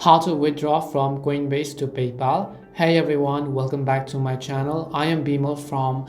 How to withdraw from Coinbase to PayPal. Hey everyone, welcome back to my channel. I am Bimal from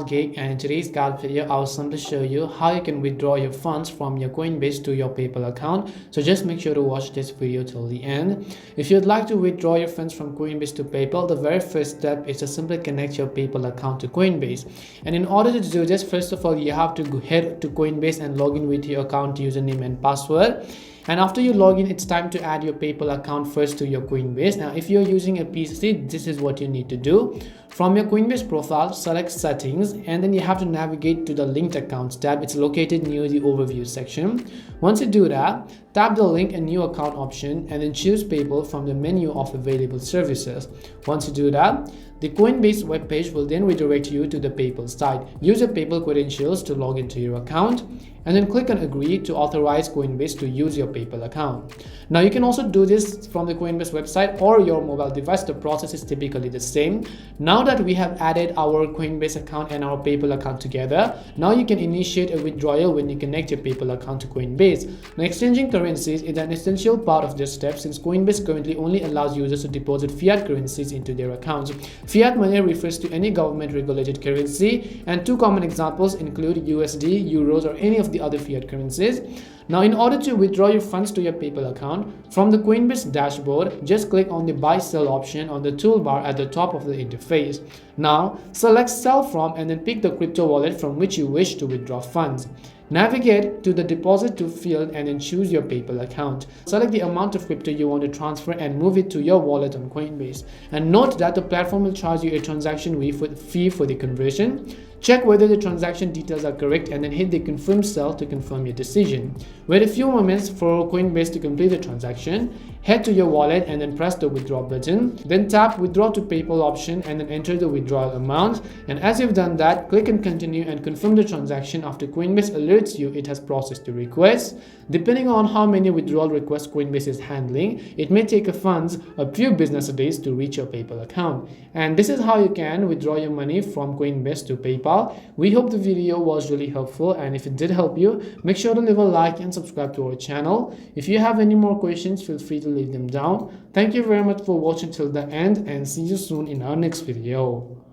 Geek, and in today's guide video I will simply show you how you can withdraw your funds from your Coinbase to your PayPal account. So just make sure to watch this video till the end. If you'd like to withdraw your funds from Coinbase to PayPal, the very first step is to simply connect your PayPal account to Coinbase. And in order to do this, first of all, you have to head to Coinbase and log in with your account username and password. And after you log in, it's time to add your PayPal account first to your Coinbase. Now, if you're using a PC, this is what you need to do. From your Coinbase profile, select settings, and then you have to navigate to the linked accounts tab. It's located near the overview section. Once you do that, tap the link and new account option and then choose PayPal from the menu of available services. Once you do that, the Coinbase webpage will then redirect you to the PayPal site. Use your PayPal credentials to log into your account and then click on agree to authorize Coinbase to use your PayPal account. Now you can also do this from the Coinbase website or your mobile device. The process is typically the same. Now that we have added our Coinbase account and our PayPal account together, now you can initiate a withdrawal when you connect your PayPal account to Coinbase. Now exchanging currencies is an essential part of this step since Coinbase currently only allows users to deposit fiat currencies into their accounts. Fiat money refers to any government regulated currency, and two common examples include USD, Euros, or any of the other fiat currencies. Now, in order to withdraw your funds to your PayPal account, from the Coinbase dashboard, just click on the buy sell option on the toolbar at the top of the interface. Now, select sell from and then pick the crypto wallet from which you wish to withdraw funds. Navigate to the deposit to field and then choose your PayPal account. Select the amount of crypto you want to transfer and move it to your wallet on Coinbase. And note that the platform will charge you a transaction fee for the conversion. Check whether the transaction details are correct and then hit the confirm sell to confirm your decision. Wait a few moments for Coinbase to complete the transaction. Head to your wallet and then press the withdraw button. Then tap withdraw to PayPal option and then enter the withdrawal amount. And as you've done that, click on continue and confirm the transaction after Coinbase alerts you it has processed the request. Depending on how many withdrawal requests Coinbase is handling, it may take a few business days to reach your PayPal account. And this is how you can withdraw your money from Coinbase to PayPal. We hope the video was really helpful, and if it did help you, make sure to leave a like and subscribe to our channel. If you have any more questions, feel free to leave them down. Thank you very much for watching till the end, and see you soon in our next video.